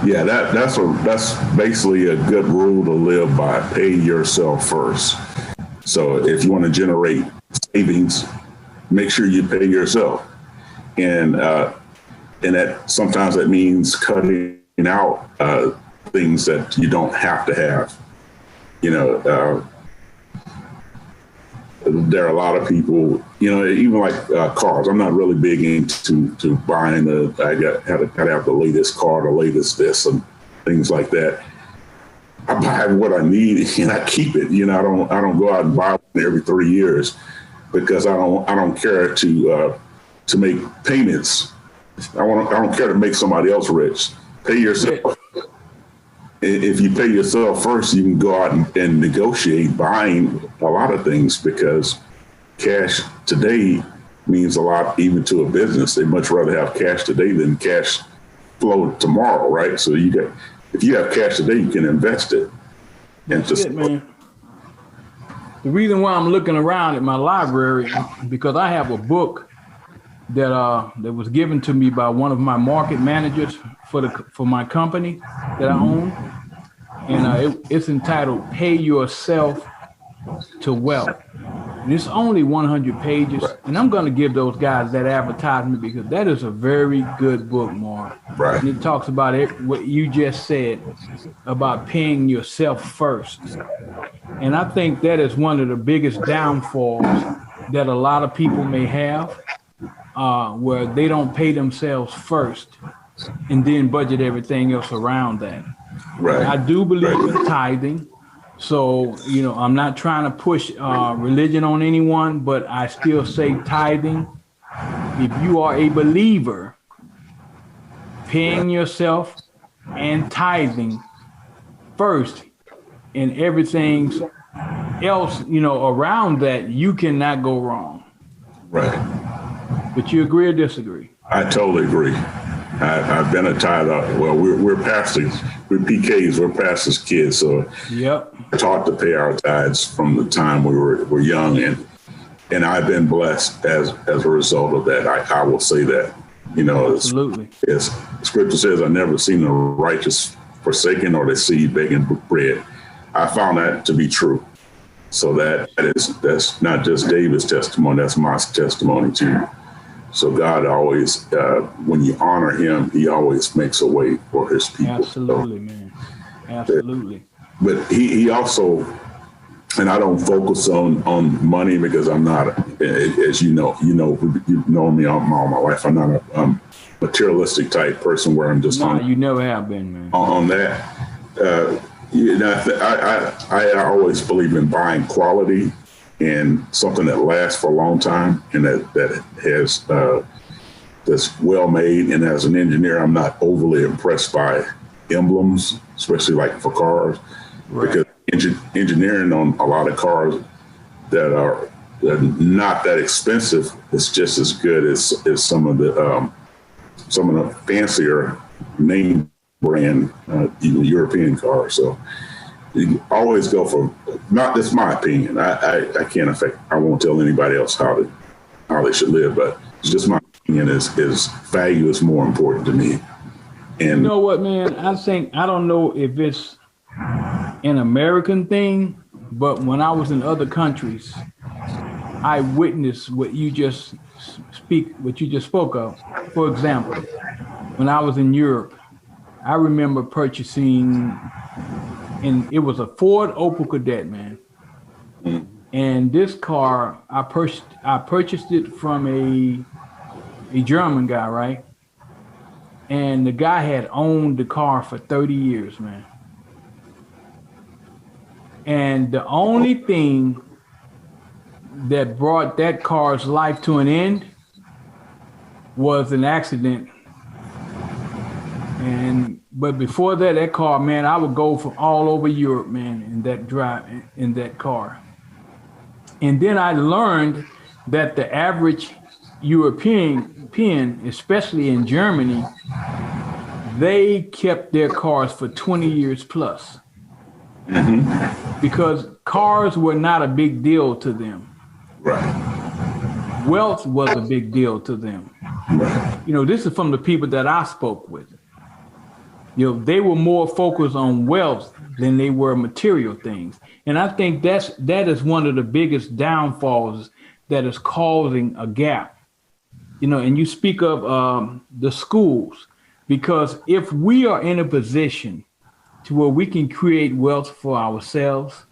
Yeah, that's basically a good rule to live by. Pay yourself first. So if you want to generate savings, make sure you pay yourself, and that sometimes that means cutting out things that you don't have to have. You know, there are a lot of people, you know, even like cars. I'm not really big into buying I gotta have the latest car, the latest this, and things like that. I buy what I need and I keep it. You know, I don't go out and buy one every 3 years because I don't care to make payments. I don't care to make somebody else rich. Pay yourself. If you pay yourself first, you can go out and negotiate buying a lot of things, because cash today means a lot even to a business. They much rather have cash today than cash flow tomorrow, right? So if you have cash today, you can invest it. And That's it, man. The reason why I'm looking around at my library, because I have a book that was given to me by one of my market managers for my company that I own, and it's entitled "Pay Yourself to Wealth." And it's only 100 pages, and I'm going to give those guys that advertisement because that is a very good book, Mark. Right. And it talks about what you just said about paying yourself first, and I think that is one of the biggest downfalls that a lot of people may have, where they don't pay themselves first and then budget everything else around that. Right. I do believe in tithing. So, you know, I'm not trying to push religion on anyone, but I still say tithing. If you are a believer, paying yourself and tithing first, and everything else, you know, around that, you cannot go wrong. Right. But you agree or disagree? I totally agree. I've been a tither. Well, we're pastors. We're PKs. We're pastors' kids. So yep. We're taught to pay our tithes from the time we were young, and I've been blessed as a result of that. I will say that. You know, absolutely. As Scripture says, "I never seen the righteous forsaken or the seed begging bread." I found that to be true. So that's not just David's testimony. That's my testimony too. So God always, when you honor him, he always makes a way for his people. Absolutely, man. Absolutely. But he also, and I don't focus on money because I'm not, as you know me all my life. I'm not a materialistic type person where I'm just you never have been, man. On that. I always believe in buying quality and something that lasts for a long time, and that has that's well made. And as an engineer, I'm not overly impressed by emblems, especially like for cars, right. Because engineering on a lot of cars that are not that expensive is just as good as some of the fancier name brand European cars. So you always go for, not that's my opinion. I can't I won't tell anybody else how they should live, but it's just my opinion is value is more important to me. And you know what, man, I don't know if it's an American thing, but when I was in other countries, I witnessed what you just spoke of. For example, when I was in Europe, I remember purchasing, and it was a Ford Opel Kadett, man. Mm-hmm. And this car, I purchased it from a German guy, right? And the guy had owned the car for 30 years, man. And the only thing that brought that car's life to an end was an accident. But before that car, man, I would go from all over Europe, man, in that car. And then I learned that the average European, especially in Germany, they kept their cars for 20 years plus. Mm-hmm. Because cars were not a big deal to them. Right. Wealth was a big deal to them. Right. You know, this is from the people that I spoke with. They were more focused on wealth than they were material things. And I think that is one of the biggest downfalls that is causing a gap. And you speak of the schools, because if we are in a position to where we can create wealth for ourselves,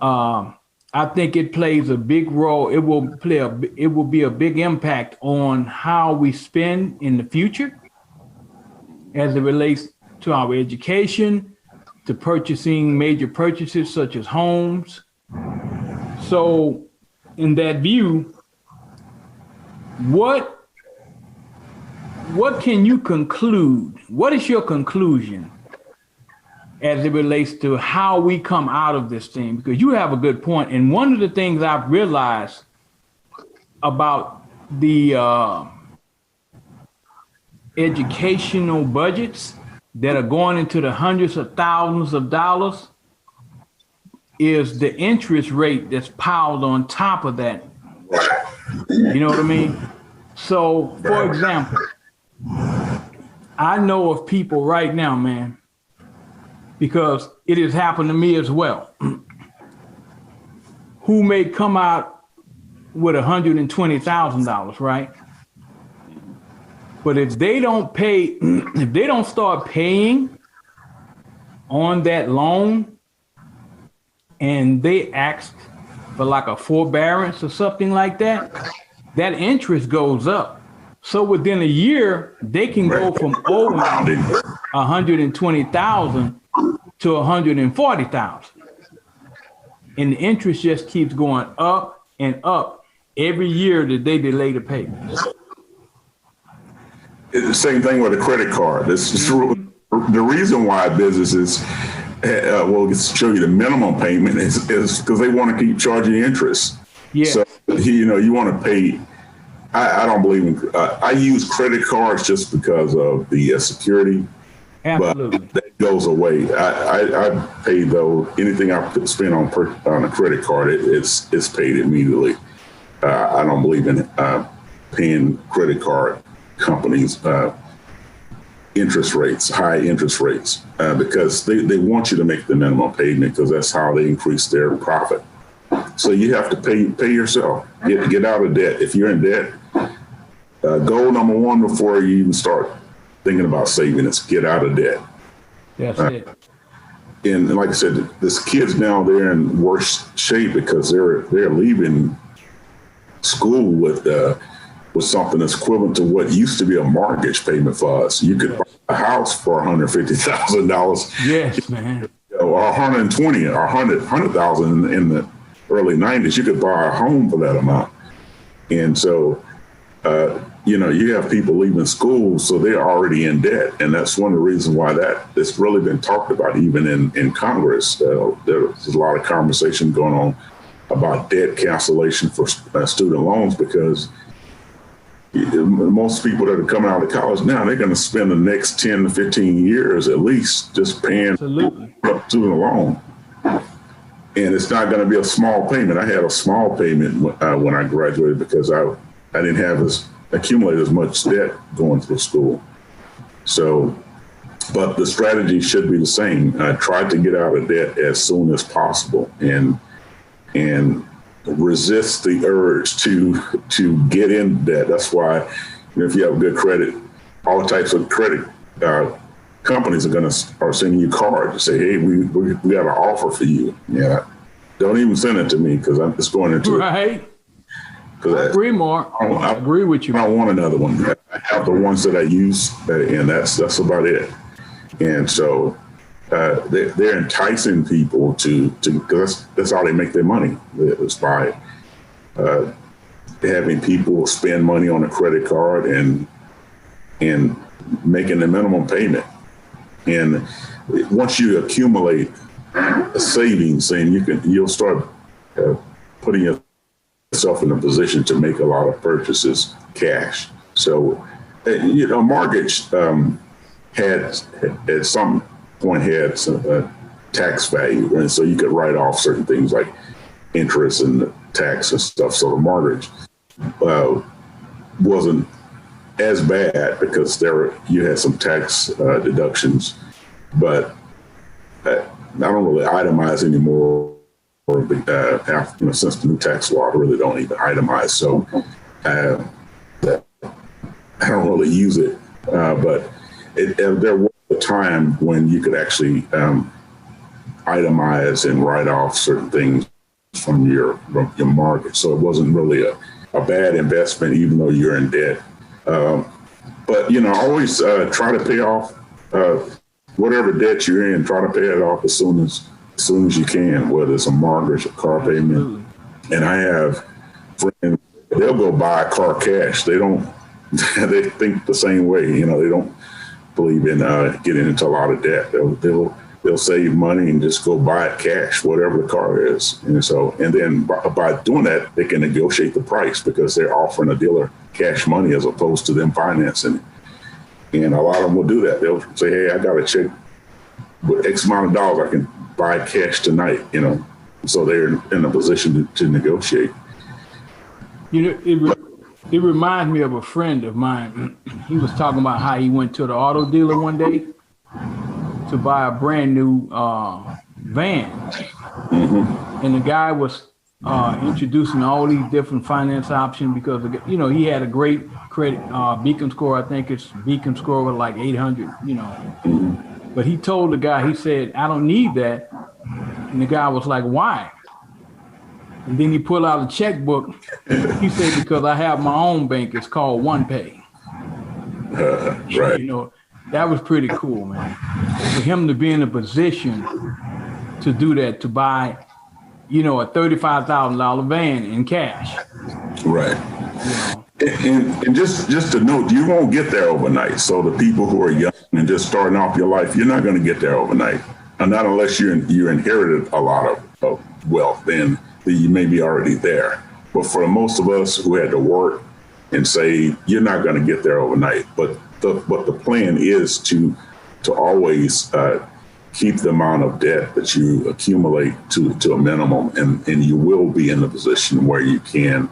I think it plays a big role. It will be a big impact on how we spend in the future as it relates to our education, to purchasing major purchases such as homes. So in that view, what can you conclude? What is your conclusion as it relates to how we come out of this thing? Because you have a good point. And one of the things I've realized about the educational budgets that are going into the hundreds of thousands of dollars is the interest rate that's piled on top of that. You know what I mean? So, for example, I know of people right now, man, because it has happened to me as well, who may come out with $120,000, right? But if they don't start paying on that loan, and they ask for like a forbearance or something like that, that interest goes up. So within a year, they can go from owing 120,000 to 140,000. And the interest just keeps going up and up every year that they delay the payments. It's the same thing with a credit card. This is the reason why businesses will show you the minimum payment is because they want to keep charging interest. Yeah. So, you want to pay. I don't believe in. I use credit cards just because of the security. Absolutely. But that goes away. I pay though anything I spend on a credit card, it's paid immediately. I don't believe in paying credit card companies interest rates, high interest rates, because they want you to make the minimum payment because that's how they increase their profit. So you have to pay yourself. Get out of debt. If you're in debt, goal number one before you even start thinking about saving is get out of debt. That's it. And like I said, this kids now, they're in worse shape because they're leaving school with something that's equivalent to what used to be a mortgage payment for us. You could buy a house for $150,000. Yes, man. Or 120 or 100,000 in the early 90s. You could buy a home for that amount. And so, you have people leaving school, so they're already in debt. And that's one of the reasons why it's really been talked about even in Congress. There's a lot of conversation going on about debt cancellation for student loans, because most people that are coming out of college now, they're going to spend the next 10 to 15 years at least just paying up student loan. And it's not going to be a small payment. I had a small payment when I graduated because I didn't accumulate as much debt going through school. So, but the strategy should be the same. I tried to get out of debt as soon as possible and resist the urge to get in debt. That's why, if you have good credit, all types of credit companies are sending you cards to say, hey, we got an offer for you. Yeah, don't even send it to me because I'm just going into right. I agree, Mark. I agree with you. I don't want another one. I have the ones that I use, and that's about it. And so they're enticing people to because that's how they make their money. It's by having people spend money on a credit card and making the minimum payment. And once you accumulate a savings, then you'll start putting yourself in a position to make a lot of purchases cash. So, mortgage had at some point had some tax value, and so you could write off certain things like interest and tax and stuff. So the mortgage wasn't as bad because you had some tax deductions, but I don't really itemize anymore. Since the new tax law, I really don't even itemize. So I don't really use it, but there was a time when you could actually itemize and write off certain things from your mortgage. So it wasn't really a bad investment, even though you're in debt. But, always try to pay off whatever debt you're in, try to pay it off as soon as you can, whether it's a mortgage, a car payment. And I have friends, they'll go buy a car cash. They think the same way. They don't believe in getting into a lot of debt. They'll save money and just go buy it cash, whatever the car is. And then by doing that, they can negotiate the price because they're offering a dealer cash money as opposed to them financing. And a lot of them will do that. They'll say, hey, I got a check with X amount of dollars. I can buy cash tonight, So they're in a position to negotiate. It reminds me of a friend of mine. He was talking about how he went to the auto dealer one day to buy a brand new van. Mm-hmm. And the guy was introducing all these different finance options because, he had a great credit Beacon score. I think his Beacon score was like 800, Mm-hmm. But he told the guy, he said, I don't need that. And the guy was like, why? And then he pulled out a checkbook. He said, because I have my own bank. It's called OnePay. Right. That was pretty cool, man. For him to be in a position to do that, to buy, a $35,000 van in cash. Right. And just to note, you won't get there overnight. So the people who are young and just starting off your life, you're not going to get there overnight. And not unless you inherited a lot of wealth, then you may be already there. But for most of us who had to work and save, you're not going to get there overnight. But the plan is to always keep the amount of debt that you accumulate to a minimum, and you will be in a position where you can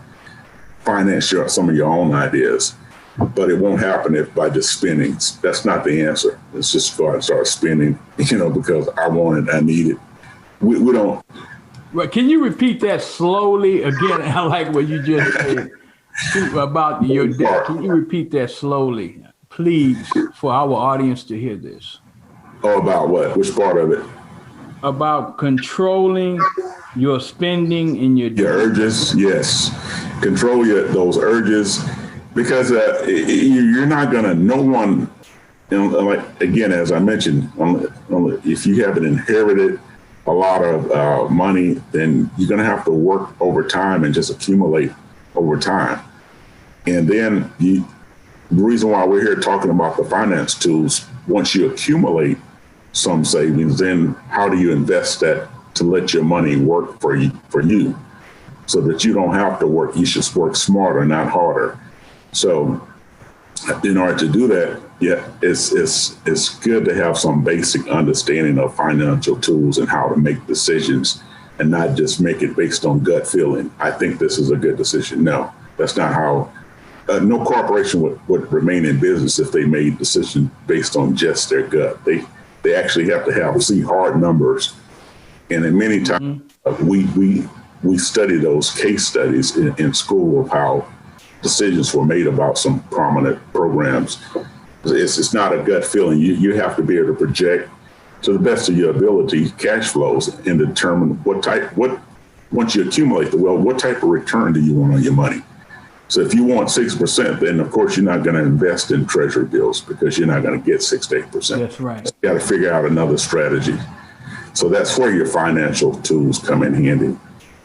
finance some of your own ideas. But it won't happen by just spending. That's not the answer. It's just go out and start spending, because I want it, I need it. We don't. Well, can you repeat that slowly again? I like what you just said about your debt. Can you repeat that slowly, please, for our audience to hear this? Oh, about what? Which part of it? About controlling your spending and your urges. Yes, control those urges, because you're not gonna. No one, like again, as I mentioned, if you haven't inherited a lot of money, then you're going to have to work over time and just accumulate over time. And then the reason why we're here talking about the finance tools, once you accumulate some savings, then how do you invest that to let your money work for you so that you don't have to work? You should work smarter, not harder. So in order to do that, it's good to have some basic understanding of financial tools and how to make decisions and not just make it based on gut feeling. I think this is a good decision. No, that's not how. No corporation would remain in business if they made decisions based on just their gut. They actually have to see hard numbers. And in many times, we study those case studies in school of how decisions were made about some prominent programs. It's not a gut feeling. You have to be able to project to the best of your ability cash flows and determine once you accumulate the wealth, what type of return do you want on your money? So if you want 6%, then of course you're not going to invest in treasury bills because you're not going to get 6 to 8%. That's right. So you got to figure out another strategy. So that's where your financial tools come in handy,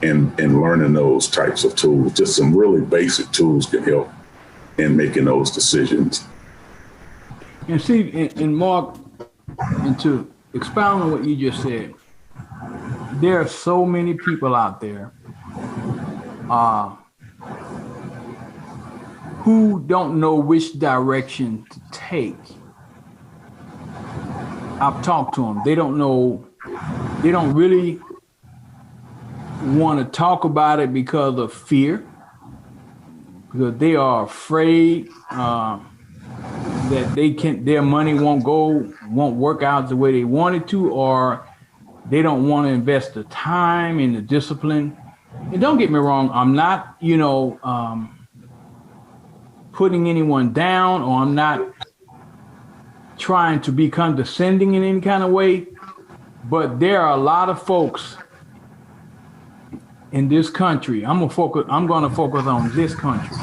and learning those types of tools. Just some really basic tools can help in making those decisions. And see, and Mark, and to expound on what you just said, there are so many people out there who don't know which direction to take. I've talked to them. They don't know. They don't really want to talk about it because of fear, because they are afraid that their money won't work out the way they want it to, or they don't want to invest the time and the discipline. And don't get me wrong, I'm not, putting anyone down, or I'm not trying to be condescending in any kind of way, but there are a lot of folks in this country. I'm going to focus on this country,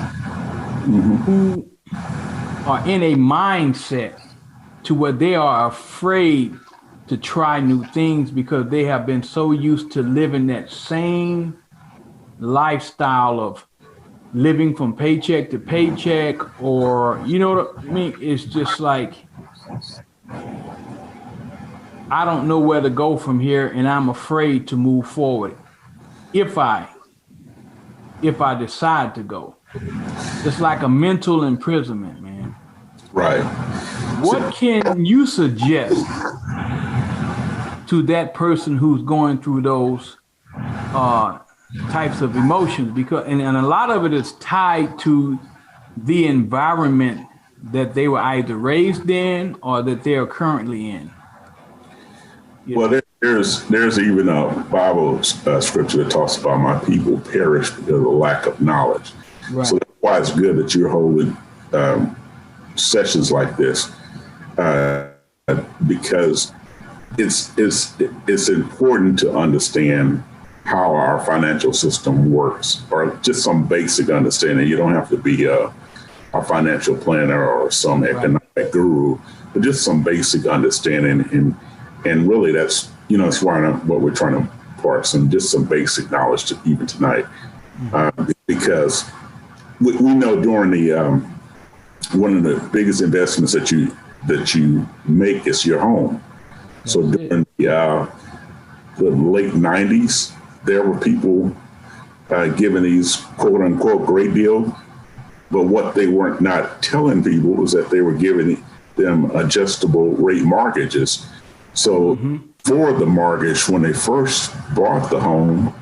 who are in a mindset to where they are afraid to try new things because they have been so used to living that same lifestyle of living from paycheck to paycheck, or, you know what I mean? It's just like, I don't know where to go from here, and I'm afraid to move forward if I decide to go. It's like a mental imprisonment, man. Right. What can you suggest to that person who's going through those types of emotions? Because and a lot of it is tied to the environment that they were either raised in or that they are currently in. Well, there's even a Bible scripture that talks about my people perish because of lack of knowledge. Right. So that's why it's good that you're holding sessions like this, because it's important to understand how our financial system works, or just some basic understanding. You don't have to be a financial planner or some economic guru, but just some basic understanding. And really that's why what we're trying to impart, some basic knowledge to even tonight, because we know during the one of the biggest investments that you make is your home. So during the late 90s, there were people giving these quote unquote great deals, but what they weren't not telling people was that they were giving them adjustable rate mortgages. So for the mortgage when they first bought the home,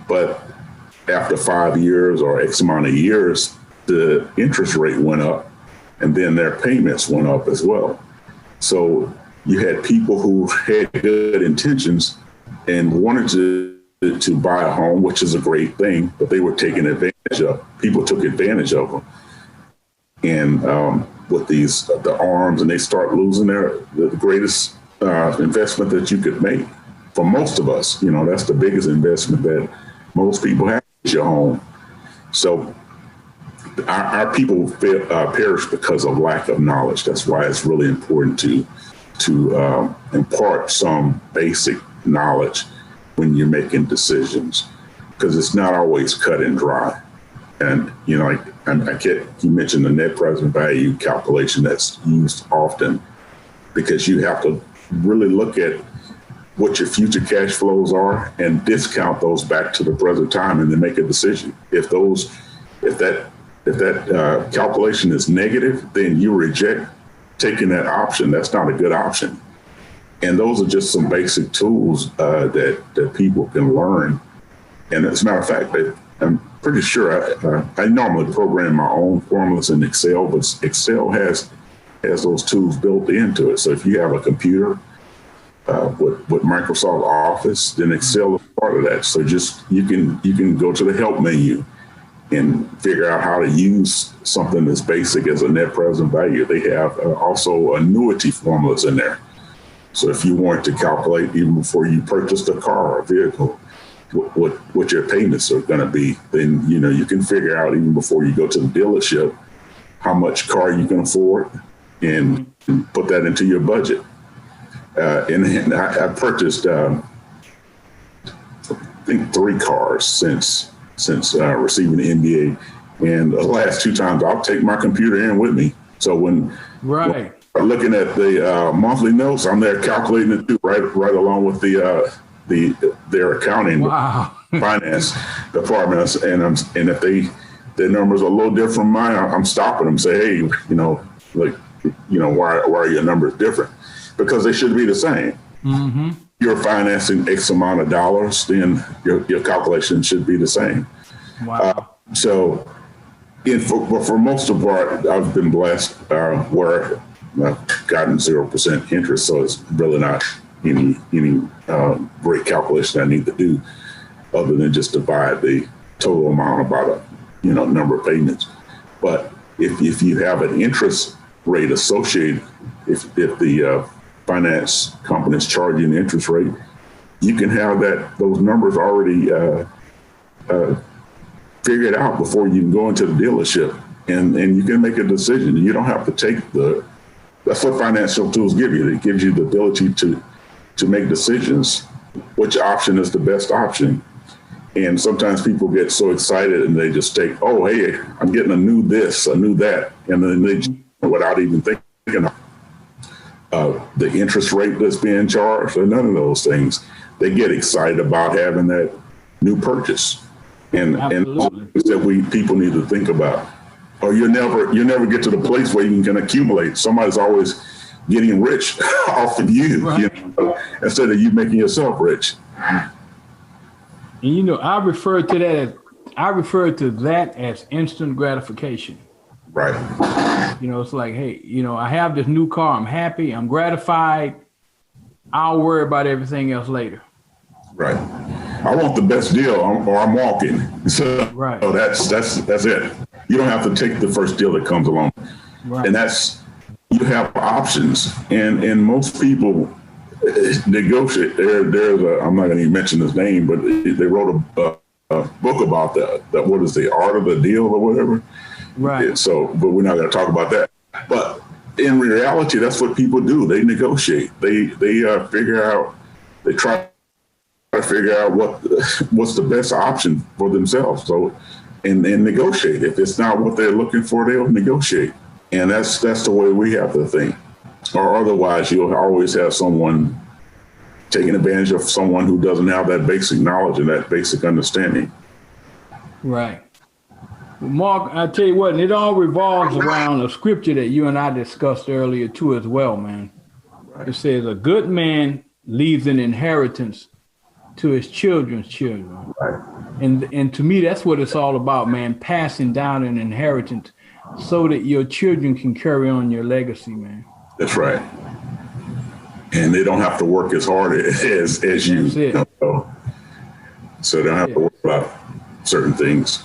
but after 5 years or X amount of years, the interest rate went up, and then their payments went up as well. So you had people who had good intentions and wanted to buy a home, which is a great thing, but they were taken advantage of. People took advantage of them. And with the arms, and they start losing the greatest investment that you could make. For most of us, that's the biggest investment that most people have, is your home. So our people perish because of lack of knowledge. That's why it's really important to impart some basic knowledge when you're making decisions, because it's not always cut and dry. And, you mentioned the net present value calculation that's used often, because you have to really look at what your future cash flows are and discount those back to the present time, and then make a decision. If that calculation is negative, then you reject taking that option. That's not a good option. And those are just some basic tools that people can learn. And as a matter of fact, I'm pretty sure I normally program my own formulas in Excel, but Excel has those tools built into it. So if you have a computer with Microsoft Office, then Excel is part of that. So just you can go to the help menu and figure out how to use something as basic as a net present value. They have also annuity formulas in there. So if you want to calculate even before you purchase a car or vehicle, what your payments are going to be, then you can figure out even before you go to the dealership how much car you can afford, and put that into your budget. And I purchased I think 3 cars since receiving the MBA, and the last 2 times I'll take my computer in with me. So when I'm looking at the monthly notes, I'm there calculating it too, right along with their accounting finance departments, and if their numbers are a little different from mine, I'm stopping them, say, hey, why are your numbers different? Because they should be the same. Mm-hmm. You're financing X amount of dollars, then your calculation should be the same. Wow. So But for most of part, I've been blessed where I've gotten 0% interest, so it's really not any great calculation I need to do, other than just divide the total amount about a number of payments. But if you have an interest rate associated, if the finance company is charging interest rate, you can have those numbers already figured out before you can go into the dealership, and you can make a decision. You don't have to take that's what financial tools give you. It gives you the ability to make decisions, which option is the best option. And sometimes people get so excited and they just take, oh, hey, I'm getting a new this, a new that. And then they, without even thinking of the interest rate that's being charged or none of those things, they get excited about having that new purchase. And that people need to think about. Or you never get to the place where you can accumulate. Somebody's always getting rich off of you, right, instead of you making yourself rich. And I refer to that as instant gratification. Right. It's like, hey, I have this new car. I'm happy. I'm gratified. I'll worry about everything else later. Right. I want the best deal, or I'm walking. So, right. So that's it. You don't have to take the first deal that comes along. Right. And you have options. And most people negotiate. I'm not going to even mention his name, but they wrote a book about that. What is the art of the deal or whatever? Right. So, but we're not going to talk about that. But in reality, that's what people do. They negotiate. They figure out. They try to figure out what's the best option for themselves. So, and negotiate. If it's not what they're looking for, they'll negotiate. And that's the way we have to think. Or otherwise, you'll always have someone taking advantage of someone who doesn't have that basic knowledge and that basic understanding. Right. Well, Mark, I tell you what, it all revolves around a scripture that you and I discussed earlier too as well, man. Right. It says, a good man leaves an inheritance to his children's children. Right. And to me, that's what it's all about, man, passing down an inheritance so that your children can carry on your legacy, man. That's right. And they don't have to work as hard as you. So they don't have to worry about certain things.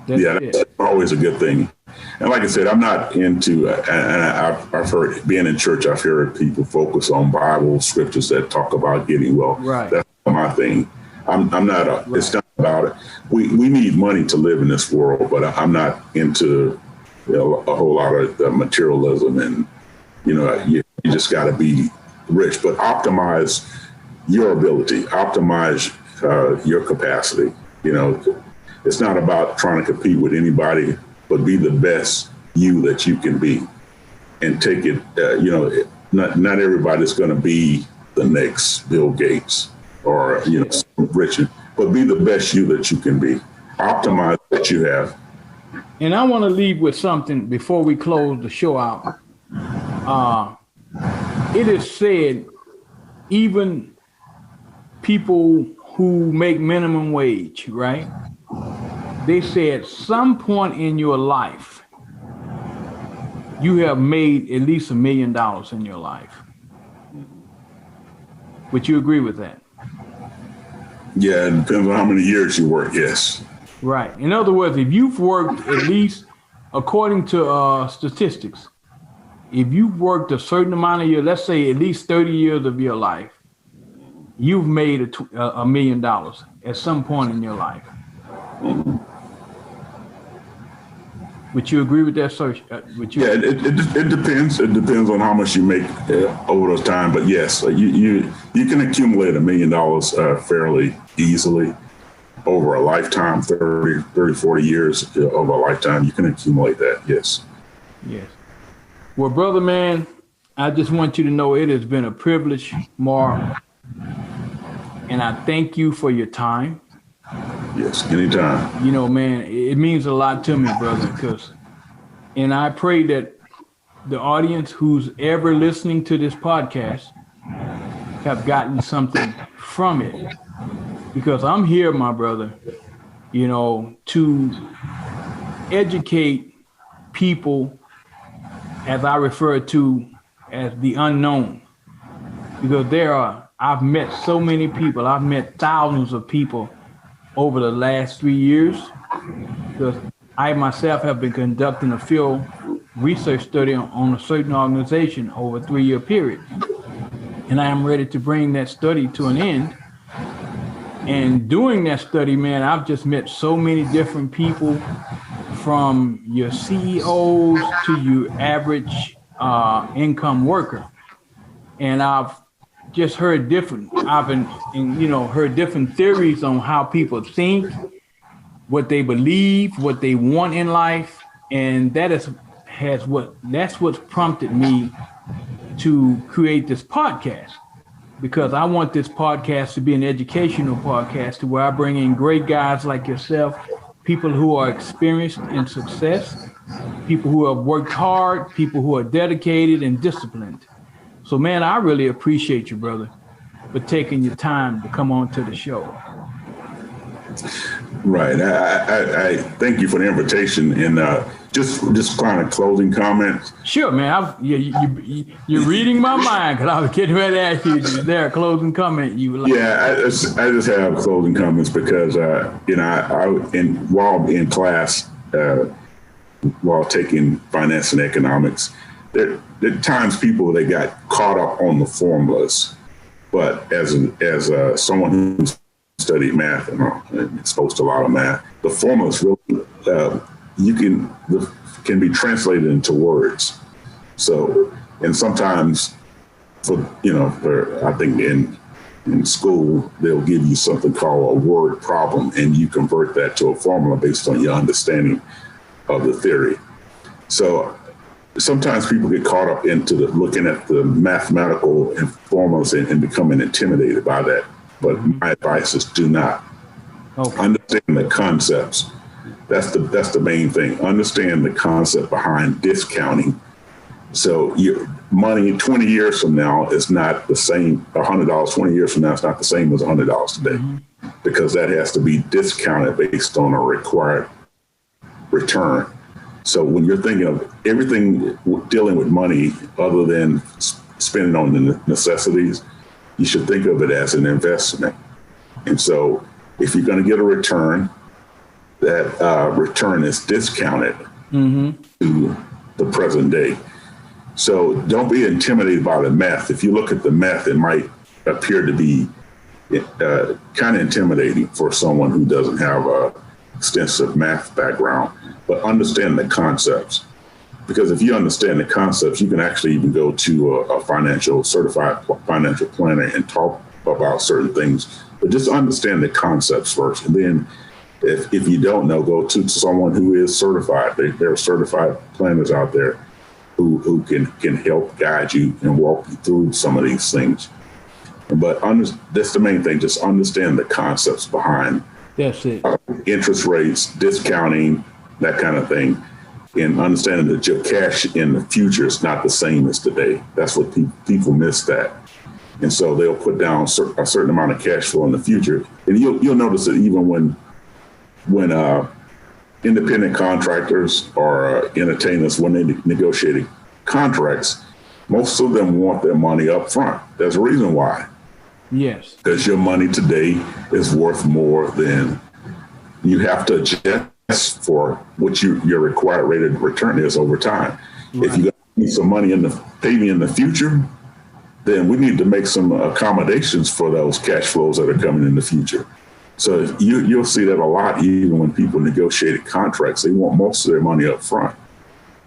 That's always a good thing. And like I said, I'm not into, and I've heard, being in church, I've heard people focus on Bible scriptures that talk about getting wealth. Right. That's not my thing. I'm not, it's not about it. We need money to live in this world, but I'm not into a whole lot of materialism and, you just got to be rich, but optimize your ability, optimize your capacity. It's not about trying to compete with anybody, but be the best you that you can be, and take it. Not everybody's going to be the next Bill Gates or rich, but be the best you that you can be. Optimize what you have. And I want to leave with something before we close the show out. It is said, even people who make minimum wage, right? They say at some point in your life, you have made at least $1 million in your life. Would you agree with that? Yeah, it depends on how many years you work, yes. Right. In other words, if you've worked at least, according to statistics, if you've worked a certain amount of years, let's say at least 30 years of your life, you've made $1 million at some point in your life. Mm-hmm. Would you agree with that, sir? Yeah, it depends. It depends on how much you make over those time. But yes, you can accumulate $1 million fairly easily over a lifetime, 30, 40 years of a lifetime. You can accumulate that, yes. Yes. Well, brother, man, I just want you to know it has been a privilege, Mark. And I thank you for your time. Yes, anytime. Man, it means a lot to me, brother, and I pray that the audience who's ever listening to this podcast have gotten something from it. Because I'm here, my brother, to educate people, as I refer to as the unknown, because I've met so many people. I've met thousands of people over the last 3 years, because I myself have been conducting a field research study on a certain organization over a 3-year period. And I am ready to bring that study to an end. And doing that study, man, I've just met so many different people, from your CEOs to your average income worker. And I've just heard heard different theories on how people think, what they believe, what they want in life. And that's what's prompted me to create this podcast, because I want this podcast to be an educational podcast, to where I bring in great guys like yourself, people who are experienced in success, people who have worked hard, people who are dedicated and disciplined. So, man, I really appreciate you, brother, for taking your time to come on to the show. Right. I thank you for the invitation, and just kind of closing comments. Sure, man. You're reading my mind, because I was getting ready to ask you, is there a closing comment you would like? Yeah, I just have closing comments because, while in class, while taking finance and economics, there at times people, they got caught up on the formulas. But as someone who's studied math and exposed to a lot of math, the formulas really can be translated into words. So, and sometimes I think in school, they'll give you something called a word problem, and you convert that to a formula based on your understanding of the theory. So sometimes people get caught up into looking at the mathematical formulas and becoming intimidated by that. But my advice is do not. Okay. Understand the concepts. That's the main thing. Understand the concept behind discounting. So your money 20 years from now is not the same. $100 20 years from now is not the same as $100 today, because that has to be discounted based on a required return. So when you're thinking of everything dealing with money other than spending on the necessities, you should think of it as an investment. And so if you're going to get a return, that return is discounted to the present day. So don't be intimidated by the math. If you look at the math, it might appear to be kind of intimidating for someone who doesn't have a extensive math background, but understand the concepts. Because if you understand the concepts, you can actually even go to a certified financial planner and talk about certain things, but just understand the concepts first. And then if you don't know, go to someone who is certified. There are certified planners out there who can help guide you and walk you through some of these things. But that's the main thing. Just understand the concepts behind that's it. Interest rates, discounting, that kind of thing. And understanding that your cash in the future is not the same as today. That's what people miss that. And so they'll put down a certain amount of cash flow in the future. And you'll notice that even when independent contractors or entertainers, when they negotiate contracts, most of them want their money up front. There's a reason why. Yes. Because your money today is worth more than you have to adjust for what your required rate of return is over time. Right. If you need some money pay me in the future, then we need to make some accommodations for those cash flows that are coming in the future. So you'll see that a lot, even when people negotiate contracts. They want most of their money up front,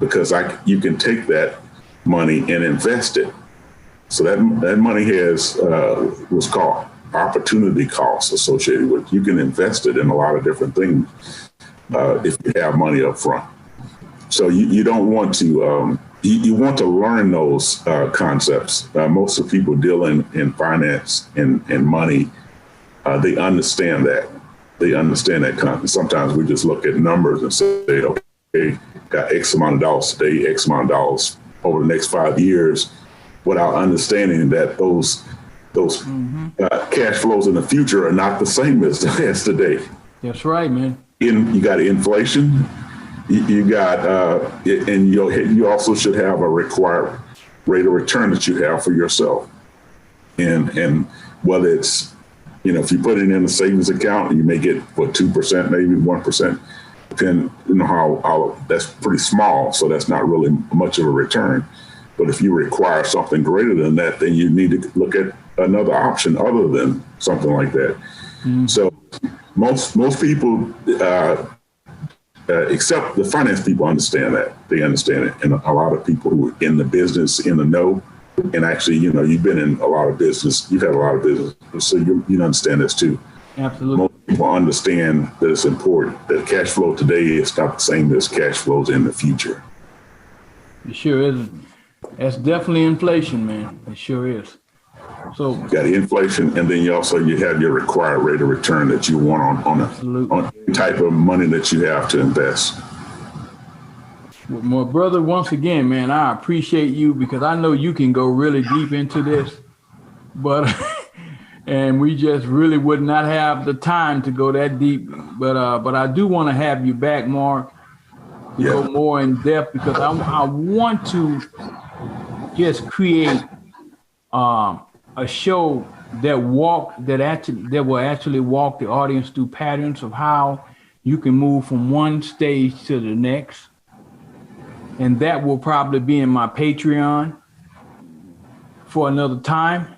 because you can take that money and invest it. So that money has what's called opportunity costs associated with it. You can invest it in a lot of different things if you have money up front. So you don't want to, you want to learn those concepts. Most of the people dealing in finance and money, they understand that. They understand that concept. Sometimes we just look at numbers and say, okay, got X amount of dollars today, X amount of dollars over the next 5 years, without understanding that those cash flows in the future are not the same as today. That's right, man. You got inflation, you got, and you also should have a required rate of return that you have for yourself. And whether it's, if you put it in a savings account, you may get 2%, maybe 1%, depending, how that's pretty small. So that's not really much of a return. But if you require something greater than that, then you need to look at another option other than something like that. So most people, except the finance people, understand that. They understand it. And a lot of people who are in the business, in the know, and actually, you've been in a lot of business, you've had a lot of business, so you understand this too. Absolutely. Most people understand that it's important, that cash flow today is not the same as cash flows in the future. It sure isn't. That's definitely inflation, man. It sure is. So you got inflation, and then you have your required rate of return that you want on any type of money that you have to invest. Well, my brother, once again, man, I appreciate you, because I know you can go really deep into this, but and we just really would not have the time to go that deep. But I do want to have you back, Mark, to go more in depth, because I want to just create a show that will actually walk the audience through patterns of how you can move from one stage to the next. And that will probably be in my Patreon for another time.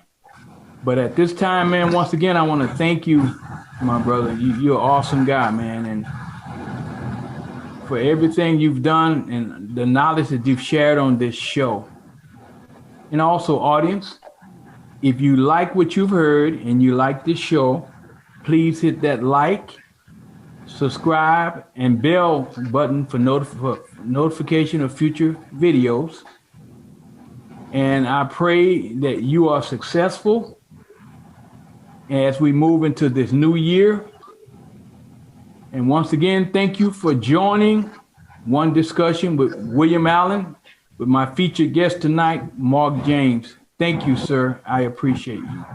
But at this time, man, once again, I want to thank you, my brother. You're an awesome guy, man. And for everything you've done and the knowledge that you've shared on this show. And also, audience, if you like what you've heard and you like this show, please hit that like, subscribe, and bell button for notification of future videos. And I pray that you are successful as we move into this new year. And once again, thank you for joining One Discussion with William Allen, with my featured guest tonight, Mark James. Thank you, sir. I appreciate you.